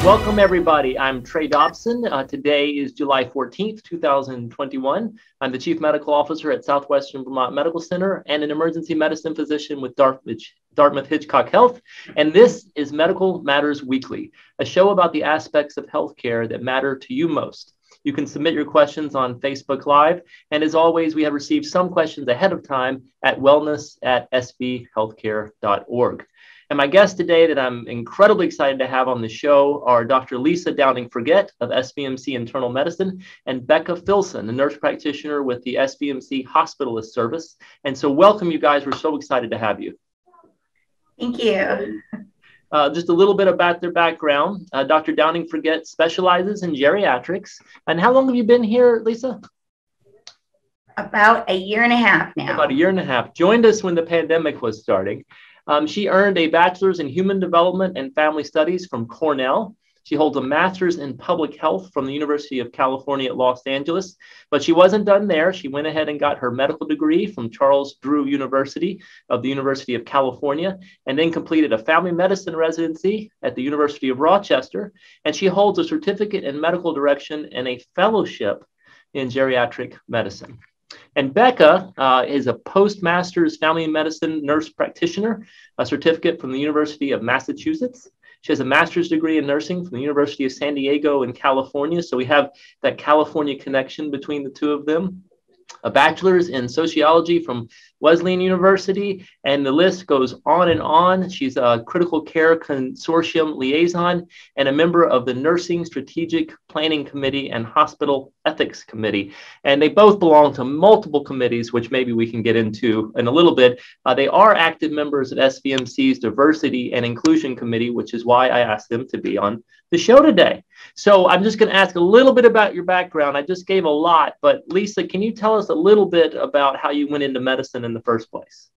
Welcome, everybody. I'm Trey Dobson. Today is July 14th, 2021. I'm the Chief Medical Officer at Southwestern Vermont Medical Center and an emergency medicine physician with Dartmouth-Hitchcock Health. And this is Medical Matters Weekly, a show about the aspects of healthcare that matter to you most. You can submit your questions on Facebook Live. And as always, we have received some questions ahead of time at wellness@svhealthcare.org. And my guests today that I'm incredibly excited to have on the show are Dr. Lisa Downing-Forget of SVMC Internal Medicine and Becca Filson, a nurse practitioner with the SVMC Hospitalist Service. And so welcome, you guys. We're so excited to have you. Thank you. Just a little bit about their background. Dr. Downing-Forget specializes in geriatrics. And how long have you been here, Lisa? About a year and a half now. About a year and a half. Joined us when the pandemic was starting. She earned a bachelor's in human development and family studies from Cornell. She holds a master's in public health from the University of California at Los Angeles, but she wasn't done there. She went ahead and got her medical degree from Charles Drew University of the University of California, and then completed a family medicine residency at the University of Rochester. And she holds a certificate in medical direction and a fellowship in geriatric medicine. And Becca is a postmaster's family medicine nurse practitioner, a certificate from the University of Massachusetts. She has a master's degree in nursing from the University of San Diego in California. So we have that California connection between the two of them. A bachelor's in sociology from Wesleyan University, and the list goes on and on. She's a critical care consortium liaison and a member of the Nursing Strategic Planning Committee and Hospital Ethics Committee. And they both belong to multiple committees, which maybe we can get into in a little bit. They are active members of SVMC's Diversity and Inclusion Committee, which is why I asked them to be on the show today. So I'm just going to ask a little bit about your background. I just gave a lot, but Lisa, can you tell us a little bit about how you went into medicine in the first place?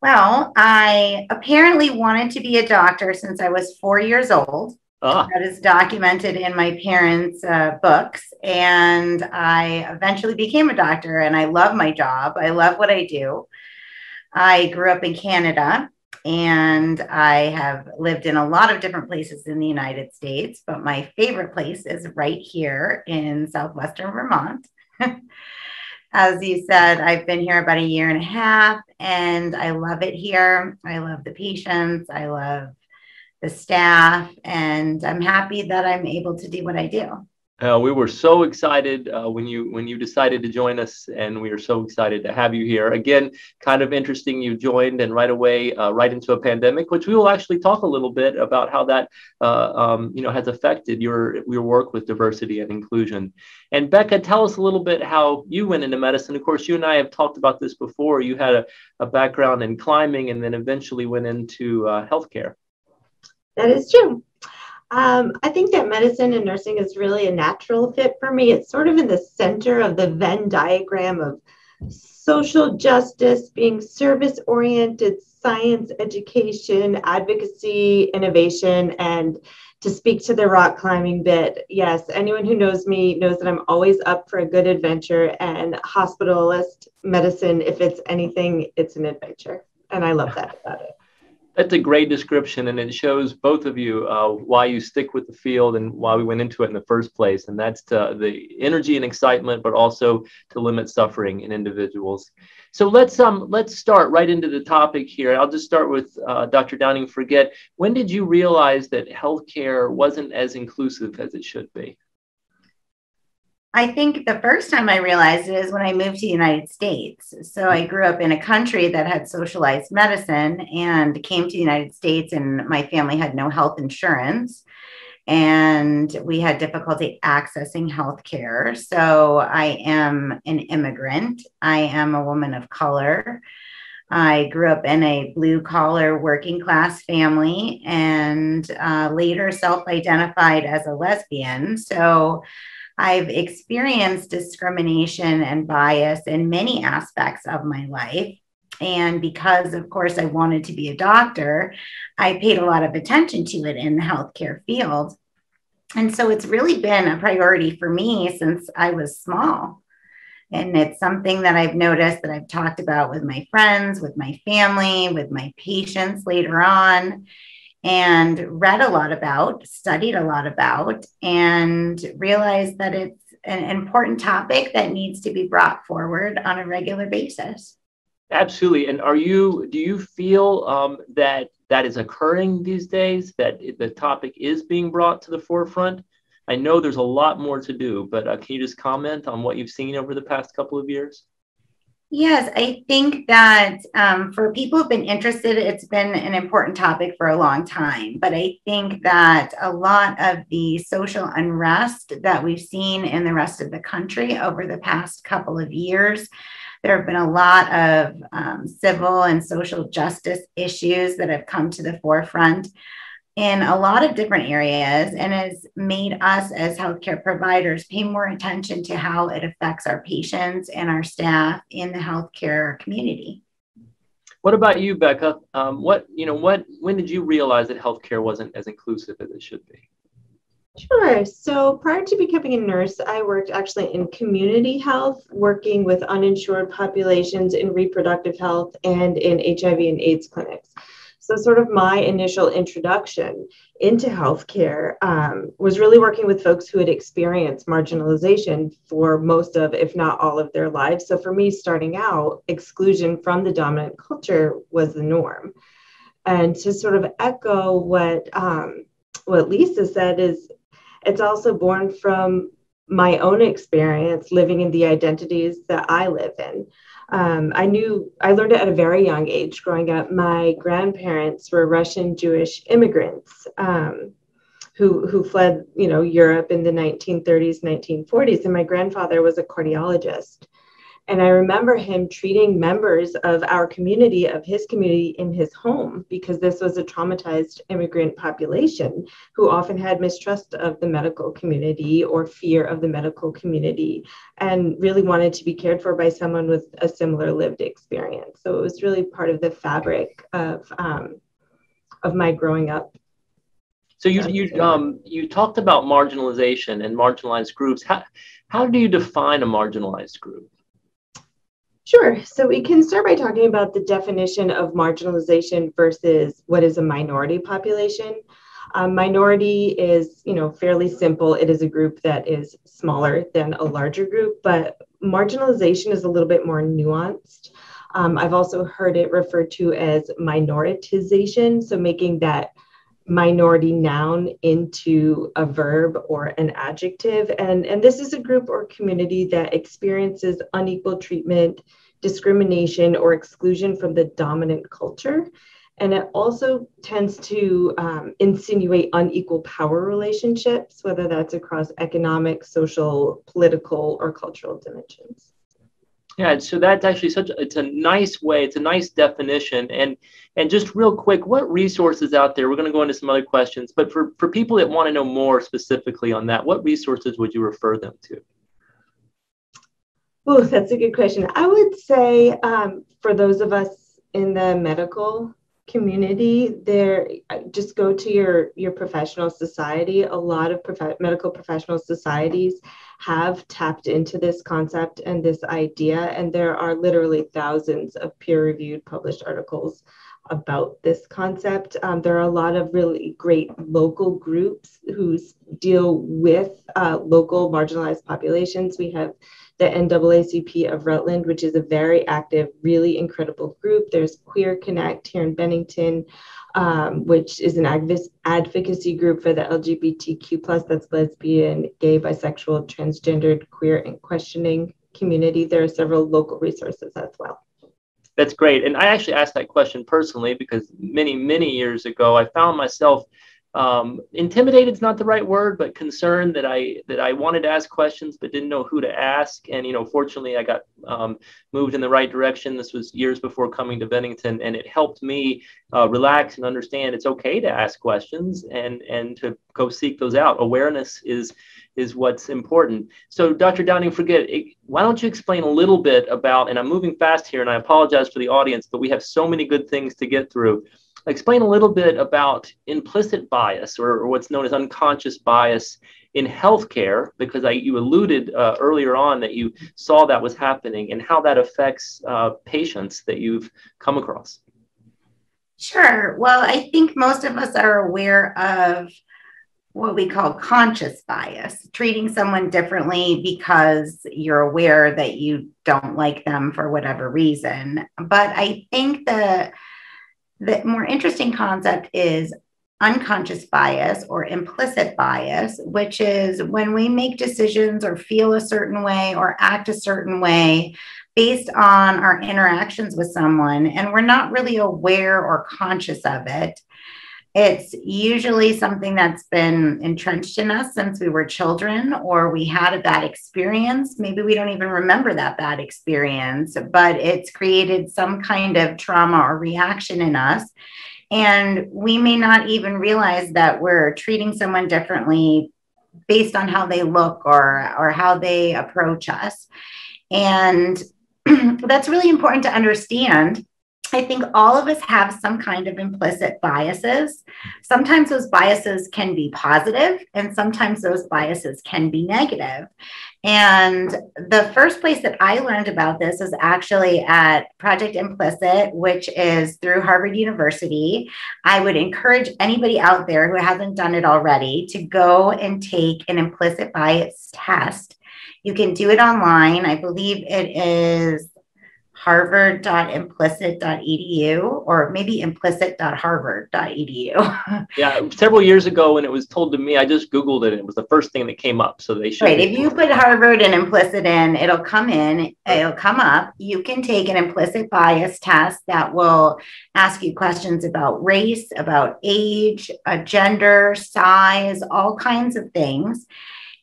Well, I apparently wanted to be a doctor since I was 4 years old. That is documented in my parents' books. And I eventually became a doctor, and I love my job. I love what I do. I grew up in Canada, and I have lived in a lot of different places in the United States, but my favorite place is right here in Southwestern Vermont. As you said, I've been here about a year and a half, and I love it here. I love the patients. I love the staff, and I'm happy that I'm able to do what I do. We were so excited when you decided to join us, and we are so excited to have you here. Again, kind of interesting, you joined and right away, right into a pandemic, which we will actually talk a little bit about how that has affected your work with diversity and inclusion. And Becca, tell us a little bit how you went into medicine. Of course, you and I have talked about this before. You had a background in climbing and then eventually went into healthcare. That is true. I think that medicine and nursing is really a natural fit for me. It's sort of in the center of the Venn diagram of social justice, being service-oriented, science, education, advocacy, innovation, and to speak to the rock climbing bit, yes, anyone who knows me knows that I'm always up for a good adventure, and hospitalist medicine, if it's anything, it's an adventure. And I love that about it. That's a great description, and it shows both of you why you stick with the field and why we went into it in the first place. And that's the energy and excitement, but also to limit suffering in individuals. So let's start right into the topic here. I'll just start with Dr. Downing-Forget. When did you realize that healthcare wasn't as inclusive as it should be? I think the first time I realized it is when I moved to the United States. So I grew up in a country that had socialized medicine and came to the United States, and my family had no health insurance and we had difficulty accessing health care. So I am an immigrant. I am a woman of color. I grew up in a blue collar working class family and later self-identified as a lesbian. So I've experienced discrimination and bias in many aspects of my life. And because, of course, I wanted to be a doctor, I paid a lot of attention to it in the healthcare field. And so it's really been a priority for me since I was small. And it's something that I've noticed that I've talked about with my friends, with my family, with my patients later on. and read a lot about, studied a lot about, and realized that it's an important topic that needs to be brought forward on a regular basis. Absolutely. And do you feel that that is occurring these days, that the topic is being brought to the forefront? I know there's a lot more to do, but can you just comment on what you've seen over the past couple of years? Yes, I think that for people who've been interested, it's been an important topic for a long time. But I think that a lot of the social unrest that we've seen in the rest of the country over the past couple of years, there have been a lot of civil and social justice issues that have come to the forefront in a lot of different areas, and has made us as healthcare providers pay more attention to how it affects our patients and our staff in the healthcare community. What about you, Becca? When did you realize that healthcare wasn't as inclusive as it should be? Sure. So prior to becoming a nurse, I worked actually in community health, working with uninsured populations in reproductive health and in HIV and AIDS clinics. So sort of my initial introduction into healthcare was really working with folks who had experienced marginalization for most of, if not all of their lives. So for me, starting out, exclusion from the dominant culture was the norm. And to sort of echo what Lisa said, is it's also born from my own experience living in the identities that I live in. I learned it at a very young age growing up. My grandparents were Russian Jewish immigrants who fled, Europe in the 1930s, 1940s. And my grandfather was a cardiologist. And I remember him treating members of our community, of his community, in his home, because this was a traumatized immigrant population who often had mistrust of the medical community or fear of the medical community, and really wanted to be cared for by someone with a similar lived experience. So it was really part of the fabric of my growing up. So you talked about marginalization and marginalized groups. How do you define a marginalized group? Sure. So we can start by talking about the definition of marginalization versus what is a minority population. Minority is, fairly simple. It is a group that is smaller than a larger group, but marginalization is a little bit more nuanced. I've also heard it referred to as minoritization, so making that minority noun into a verb or an adjective. And this is a group or community that experiences unequal treatment, discrimination, or exclusion from the dominant culture. And it also tends to insinuate unequal power relationships, whether that's across economic, social, political, or cultural dimensions. Yeah, so that's actually it's a nice definition. And just real quick, what resources out there, we're going to go into some other questions, but for people that want to know more specifically on that, what resources would you refer them to? Oh, that's a good question. I would say for those of us in the medical community, just go to your professional society. A lot of medical professional societies have tapped into this concept and this idea, and there are literally thousands of peer-reviewed published articles about this concept. There are a lot of really great local groups who deal with local marginalized populations. We have the NAACP of Rutland, which is a very active, really incredible group. There's Queer Connect here in Bennington, which is an advocacy group for the LGBTQ+, that's lesbian, gay, bisexual, transgendered, queer, and questioning community. There are several local resources as well. That's great. And I actually asked that question personally because many, many years ago, I found myself intimidated is not the right word, but concerned that I wanted to ask questions but didn't know who to ask. And fortunately, I got moved in the right direction. This was years before coming to Bennington, and it helped me relax and understand it's okay to ask questions and to go seek those out. Awareness is what's important. So, Dr. Downing-Frigette, why don't you explain a little bit about? And I'm moving fast here, and I apologize for the audience, but we have so many good things to get through. Explain a little bit about implicit bias or what's known as unconscious bias in healthcare, because you alluded earlier on that you saw that was happening, and how that affects patients that you've come across. Sure. Well, I think most of us are aware of what we call conscious bias, treating someone differently because you're aware that you don't like them for whatever reason. But I think the more interesting concept is unconscious bias or implicit bias, which is when we make decisions or feel a certain way or act a certain way based on our interactions with someone, and we're not really aware or conscious of it. It's usually something that's been entrenched in us since we were children, or we had a bad experience. Maybe we don't even remember that bad experience, but it's created some kind of trauma or reaction in us. And we may not even realize that we're treating someone differently based on how they look or how they approach us. And that's really important to understand. I think all of us have some kind of implicit biases. Sometimes those biases can be positive, and sometimes those biases can be negative. And the first place that I learned about this is actually at Project Implicit, which is through Harvard University. I would encourage anybody out there who hasn't done it already to go and take an implicit bias test. You can do it online. I believe it is harvard.implicit.edu or maybe implicit.harvard.edu. Yeah, several years ago when it was told to me, I just Googled it and it was the first thing that came up. So they should. Right. If you put Harvard and implicit in, it'll come up. You can take an implicit bias test that will ask you questions about race, about age, gender, size, all kinds of things,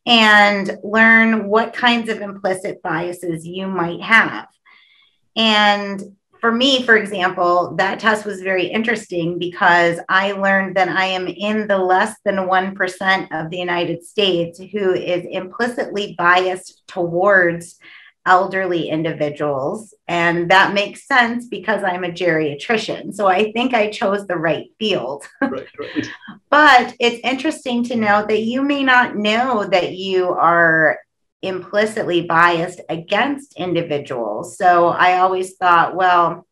and learn what kinds of implicit biases you might have. And for me, for example, that test was very interesting because I learned that I am in the less than 1% of the United States who is implicitly biased towards elderly individuals. And that makes sense because I'm a geriatrician. So I think I chose the right field. Right. But it's interesting to know that you may not know that you are implicitly biased against individuals. So I always thought, well,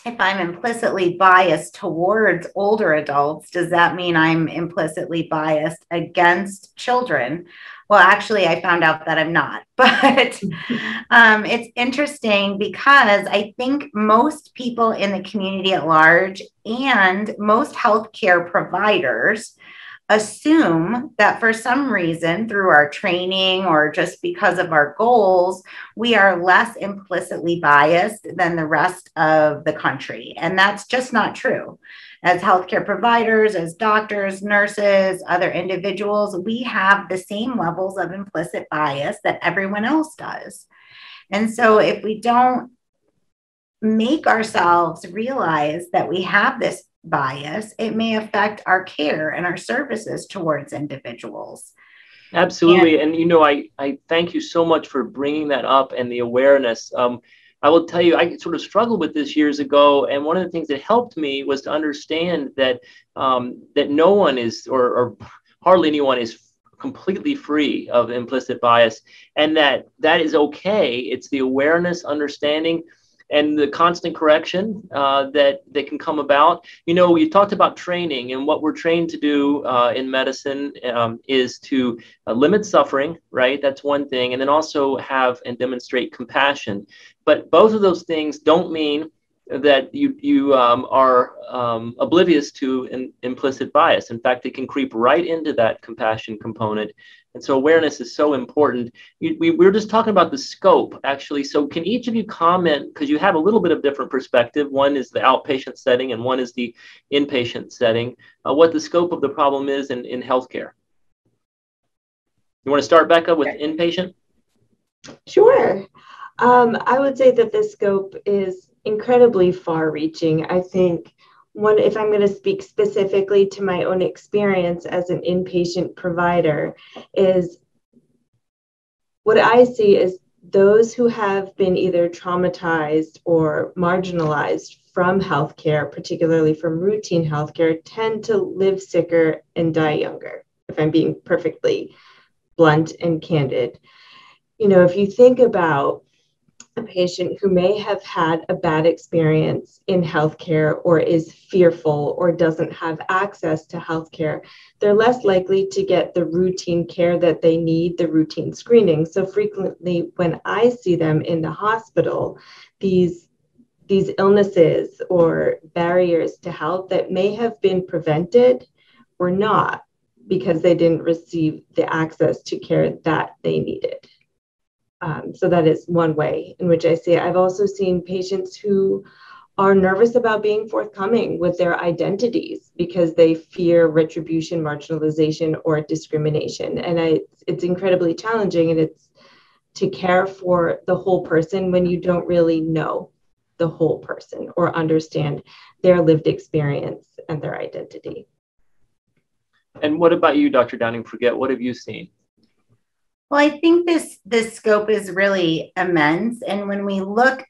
if I'm implicitly biased towards older adults, does that mean I'm implicitly biased against children? Well, actually, I found out that I'm not. But it's interesting because I think most people in the community at large and most healthcare providers assume that for some reason, through our training or just because of our goals, we are less implicitly biased than the rest of the country. And that's just not true. As healthcare providers, as doctors, nurses, other individuals, we have the same levels of implicit bias that everyone else does. And so if we don't make ourselves realize that we have this bias, it may affect our care and our services towards individuals. Absolutely. And I thank you so much for bringing that up and the awareness. I will tell you, I sort of struggled with this years ago. And one of the things that helped me was to understand that that no one is, or hardly anyone is completely free of implicit bias, and that is okay. It's the awareness, understanding, and the constant correction that can come about. You talked about training, and what we're trained to do in medicine is to limit suffering, right? That's one thing. And then also have and demonstrate compassion. But both of those things don't mean that you are oblivious to an implicit bias. In fact, it can creep right into that compassion component. And so awareness is so important. We were just talking about the scope, actually. So can each of you comment, because you have a little bit of different perspective. One is the outpatient setting and one is the inpatient setting, what the scope of the problem is in healthcare. You want to start, Becca, with inpatient? Sure. I would say that the scope is incredibly far-reaching. I think if I'm going to speak specifically to my own experience as an inpatient provider, is what I see is those who have been either traumatized or marginalized from healthcare, particularly from routine healthcare, tend to live sicker and die younger, if I'm being perfectly blunt and candid. If you think about a patient who may have had a bad experience in healthcare or is fearful or doesn't have access to healthcare, they're less likely to get the routine care that they need, the routine screening. So frequently when I see them in the hospital, these illnesses or barriers to health that may have been prevented were not, because they didn't receive the access to care that they needed. So that is one way in which I see it. I've also seen patients who are nervous about being forthcoming with their identities because they fear retribution, marginalization, or discrimination. And it's incredibly challenging, and it's to care for the whole person when you don't really know the whole person or understand their lived experience and their identity. And what about you, Dr. Downing-Forget? What have you seen? Well, I think this scope is really immense. And when we look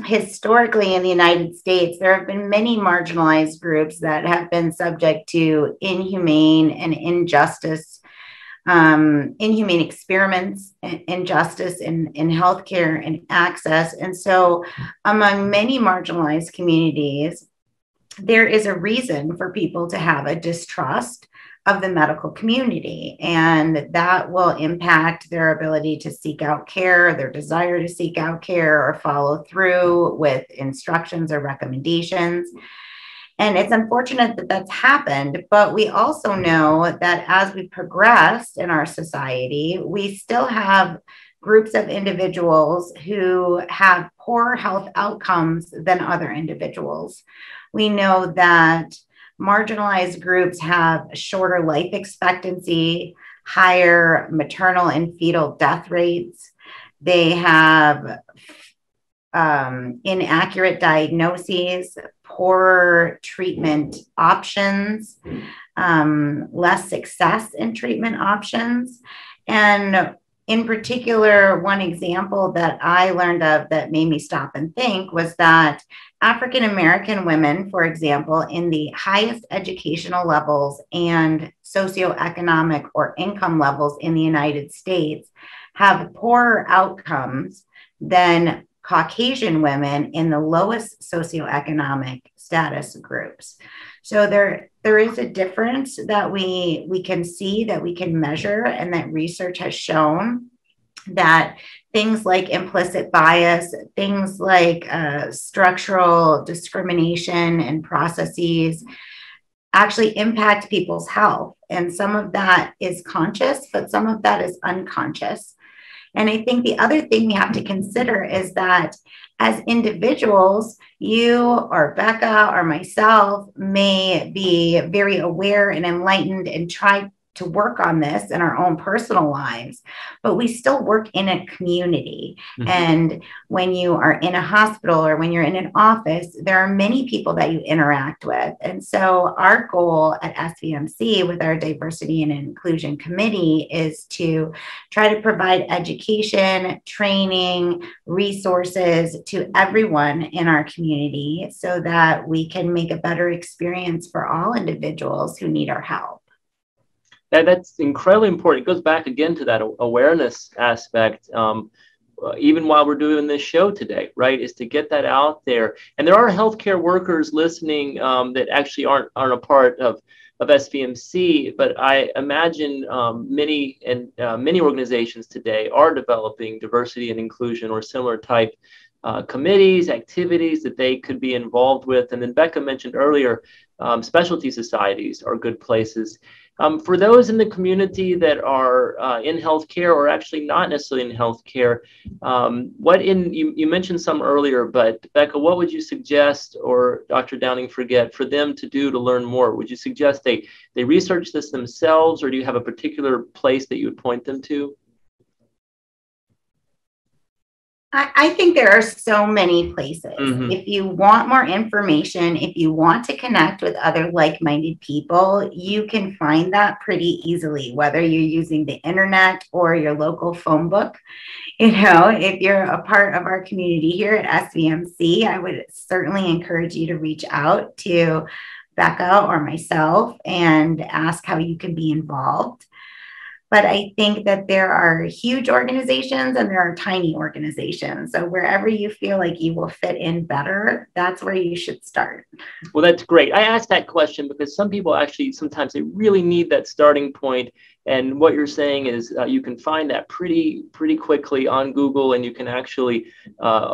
historically in the United States, there have been many marginalized groups that have been subject to inhumane and inhumane experiments, injustice in healthcare and access. And so among many marginalized communities, there is a reason for people to have a distrust of the medical community, and that will impact their ability to seek out care, their desire to seek out care, or follow through with instructions or recommendations. And it's unfortunate that that's happened, but we also know that as we progress in our society, we still have groups of individuals who have poorer health outcomes than other individuals. We know that marginalized groups have shorter life expectancy, higher maternal and fetal death rates. They have inaccurate diagnoses, poorer treatment options, less success in treatment options. And in particular, one example that I learned of that made me stop and think was that African American women, for example, in the highest educational levels and socioeconomic or income levels in the United States, have poorer outcomes than Caucasian women in the lowest socioeconomic status groups. So there is a difference that we can see, that we can measure, and that research has shown that things like implicit bias, things like structural discrimination and processes actually impact people's health. And some of that is conscious, but some of that is unconscious. And I think the other thing we have to consider is that as individuals, you or Becca or myself may be very aware and enlightened and try to work on this in our own personal lives, but we still work in a community. Mm-hmm. And when you are in a hospital or when you're in an office, there are many people that you interact with. And so our goal at SVMC with our Diversity and Inclusion Committee is to try to provide education, training, resources to everyone in our community so that we can make a better experience for all individuals who need our help. That's incredibly important. It goes back again to that awareness aspect, even while we're doing this show today, right, is to get that out there. And there are healthcare workers listening that actually aren't a part of SVMC, but I imagine many organizations today are developing diversity and inclusion or similar type committees, activities that they could be involved with. And then Becca mentioned earlier, specialty societies are good places. For those in the community that are in healthcare or actually not necessarily in healthcare, you mentioned some earlier, but Becca, what would you suggest, or Dr. Downing-Forget, for them to do to learn more? Would you suggest they research this themselves, or do you have a particular place that you would point them to? I think there are so many places. Mm-hmm. If you want more information, if you want to connect with other like-minded people, you can find that pretty easily, whether you're using the internet or your local phone book. You know, if you're a part of our community here at SVMC, I would certainly encourage you to reach out to Becca or myself and ask how you can be involved. But I think that there are huge organizations and there are tiny organizations. So wherever you feel like you will fit in better, that's where you should start. Well, that's great. I asked that question because some people actually sometimes they really need that starting point. And what you're saying is you can find that pretty quickly on Google, and you can actually,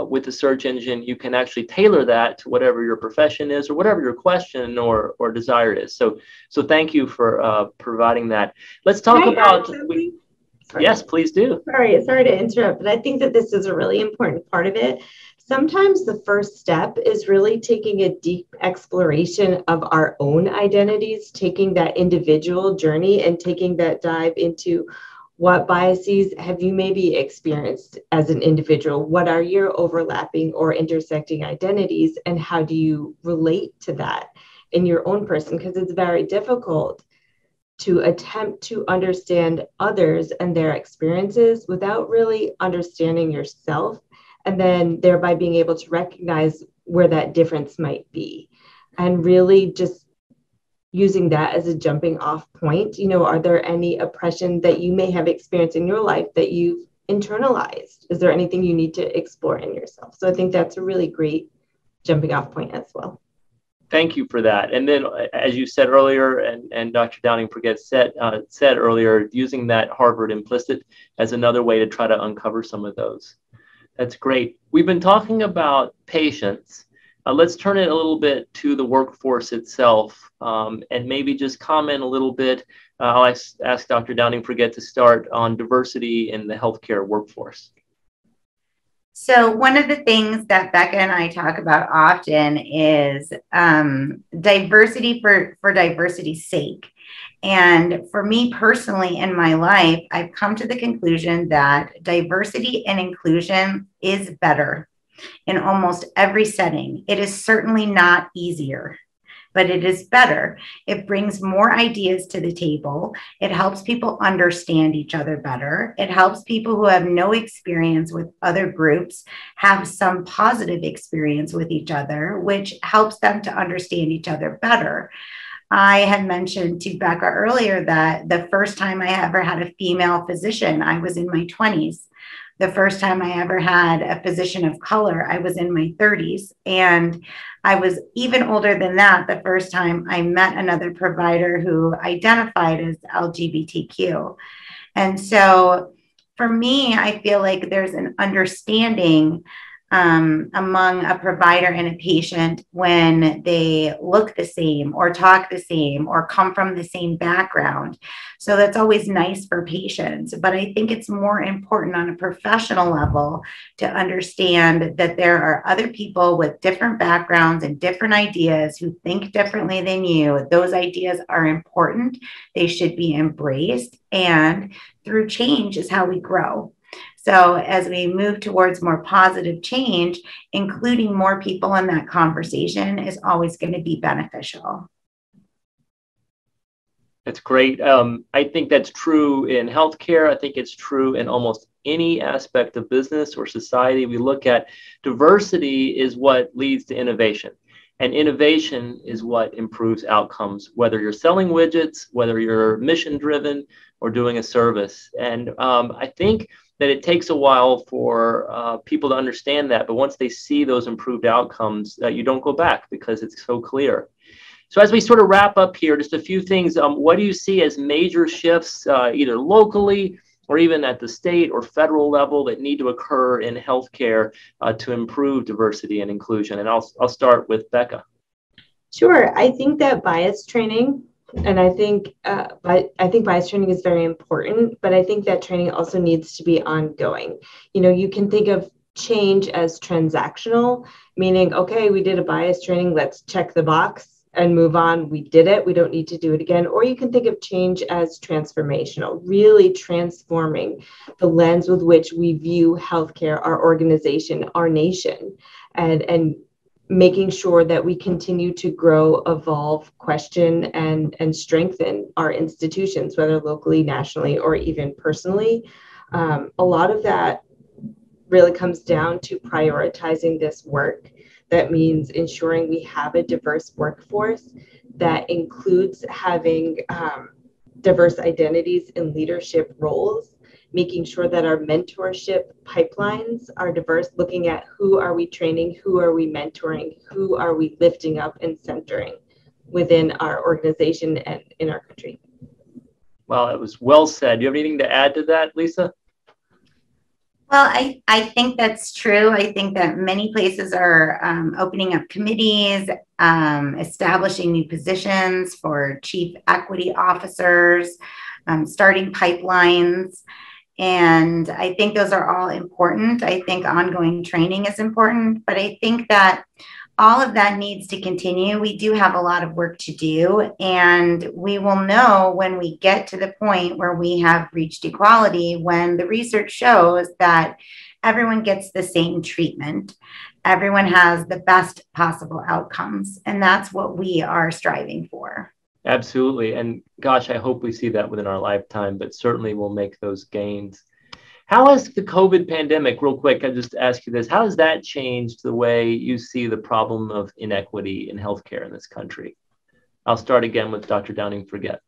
with the search engine, you can actually tailor that to whatever your profession is or whatever your question or desire is. So thank you for providing that. Let's talk about. Yes, please do. Sorry to interrupt, but I think that this is a really important part of it. Sometimes the first step is really taking a deep exploration of our own identities, taking that individual journey and taking that dive into what biases have you maybe experienced as an individual? What are your overlapping or intersecting identities, and how do you relate to that in your own person? Because it's very difficult to attempt to understand others and their experiences without really understanding yourself, and then thereby being able to recognize where that difference might be, and really just using that as a jumping off point. Are there any oppression that you may have experienced in your life that you've internalized? Is there anything you need to explore in yourself? So I think that's a really great jumping off point as well. Thank you for that. And then, as you said earlier, and Dr. Downing-Pregette said earlier, using that Harvard implicit as another way to try to uncover some of those. That's great. We've been talking about patients. Let's turn it a little bit to the workforce itself, and maybe just comment a little bit. I'll ask Dr. Downing-Pregette to start on diversity in the healthcare workforce. So one of the things that Becca and I talk about often is diversity for diversity's sake. And for me personally in my life, I've come to the conclusion that diversity and inclusion is better in almost every setting. It is certainly not easier, but it is better. It brings more ideas to the table. It helps people understand each other better. It helps people who have no experience with other groups have some positive experience with each other, which helps them to understand each other better. I had mentioned to Becca earlier that the first time I ever had a female physician, I was in my 20s. The first time I ever had a physician of color, I was in my 30s. And I was even older than that the first time I met another provider who identified as LGBTQ. And so for me, I feel like there's an understanding among a provider and a patient when they look the same or talk the same or come from the same background. So that's always nice for patients. But I think it's more important on a professional level to understand that there are other people with different backgrounds and different ideas who think differently than you. Those ideas are important. They should be embraced. And through change is how we grow. So as we move towards more positive change, including more people in that conversation is always going to be beneficial. That's great. I think that's true in healthcare. I think it's true in almost any aspect of business or society. We look at diversity is what leads to innovation. And innovation is what improves outcomes, whether you're selling widgets, whether you're mission driven or doing a service. And I think that it takes a while for people to understand that. But once they see those improved outcomes, you don't go back because it's so clear. So as we sort of wrap up here, just a few things. What do you see as major shifts, either locally or even at the state or federal level, that need to occur in healthcare to improve diversity and inclusion? And I'll start with Becca. Sure. I think that bias training, and I think bias training is very important, but I think that training also needs to be ongoing. You can think of change as transactional, meaning, okay, we did a bias training, let's check the box and move on. We did it. We don't need to do it again. Or you can think of change as transformational, really transforming the lens with which we view healthcare, our organization, our nation, and making sure that we continue to grow, evolve, question, and strengthen our institutions, whether locally, nationally, or even personally. A lot of that really comes down to prioritizing this work. That means ensuring we have a diverse workforce that includes having diverse identities in leadership roles, making sure that our mentorship pipelines are diverse, looking at who are we training, who are we mentoring, who are we lifting up and centering within our organization and in our country. Well, it was well said. Do you have anything to add to that, Lisa? Well, I think that's true. I think that many places are opening up committees, establishing new positions for chief equity officers, starting pipelines. And I think those are all important. I think ongoing training is important, but I think that all of that needs to continue. We do have a lot of work to do, and we will know when we get to the point where we have reached equality, when the research shows that everyone gets the same treatment, everyone has the best possible outcomes, and that's what we are striving for. Absolutely. And gosh, I hope we see that within our lifetime, but certainly we'll make those gains. How has the COVID pandemic, real quick, I just ask you this, how has that changed the way you see the problem of inequity in healthcare in this country? I'll start again with Dr. Downing-Forget.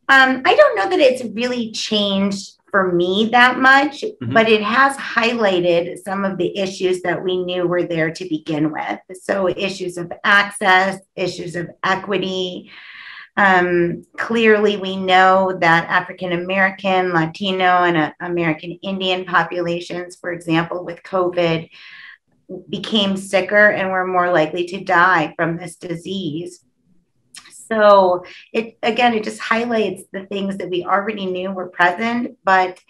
I don't know that it's really changed for me that much, but it has highlighted some of the issues that we knew were there to begin with. So issues of access, issues of equity. Clearly, we know that African American, Latino, and American Indian populations, for example, with COVID, became sicker and were more likely to die from this disease. So it just highlights the things that we already knew were present, but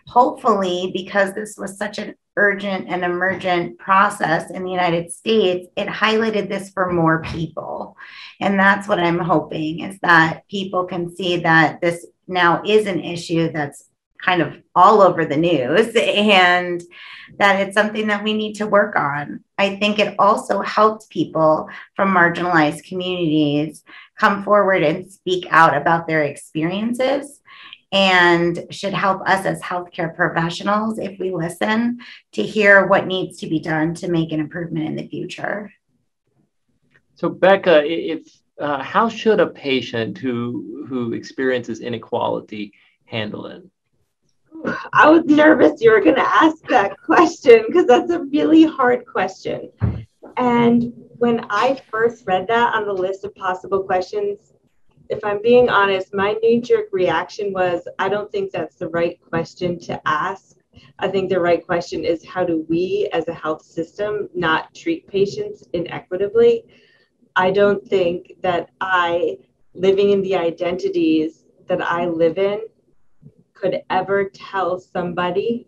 hopefully, because this was such an urgent and emergent process in the United States, it highlighted this for more people. And that's what I'm hoping, is that people can see that this now is an issue that's kind of all over the news and that it's something that we need to work on. I think it also helps people from marginalized communities come forward and speak out about their experiences, and should help us as healthcare professionals, if we listen, to hear what needs to be done to make an improvement in the future. So Becca, how should a patient who experiences inequality handle it? I was nervous you were going to ask that question, because that's a really hard question. And when I first read that on the list of possible questions, if I'm being honest, my knee-jerk reaction was, I don't think that's the right question to ask. I think the right question is, how do we as a health system not treat patients inequitably? I don't think that living in the identities that I live in, could ever tell somebody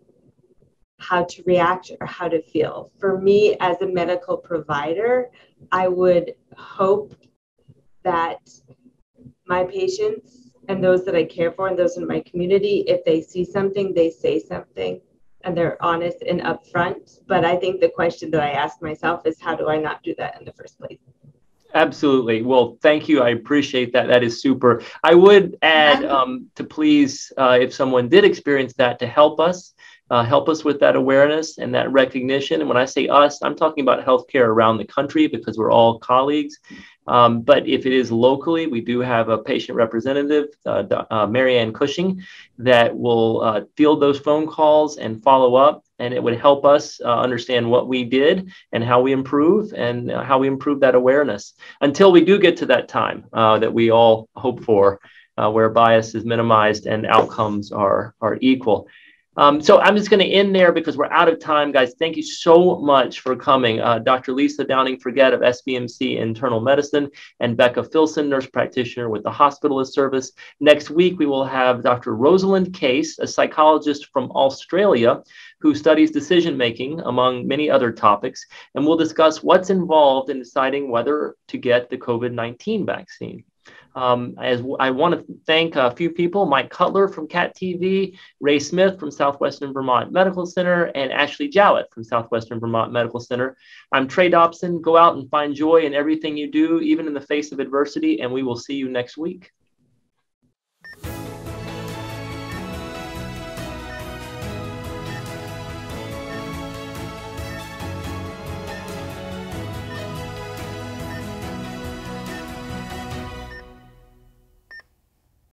how to react or how to feel. For me as a medical provider, I would hope that my patients and those that I care for and those in my community, if they see something, they say something and they're honest and upfront. But I think the question that I ask myself is, how do I not do that in the first place? Absolutely. Well, thank you. I appreciate that. That is super. I would add to please, if someone did experience that, to help us with that awareness and that recognition. And when I say us, I'm talking about healthcare around the country, because we're all colleagues. But if it is locally, we do have a patient representative, Marianne Cushing, that will field those phone calls and follow up. And it would help us understand what we did and how we improve and how we improve that awareness until we do get to that time that we all hope for, where bias is minimized and outcomes are equal. So I'm just going to end there because we're out of time, guys. Thank you so much for coming. Dr. Lisa Downing-Forget of SBMC Internal Medicine and Becca Filson, nurse practitioner with the Hospitalist Service. Next week, we will have Dr. Rosalind Case, a psychologist from Australia who studies decision-making, among many other topics. And we'll discuss what's involved in deciding whether to get the COVID-19 vaccine. As I want to thank a few people: Mike Cutler from CAT TV, Ray Smith from Southwestern Vermont Medical Center, and Ashley Jowett from Southwestern Vermont Medical Center. I'm Trey Dobson. Go out and find joy in everything you do, even in the face of adversity, and we will see you next week.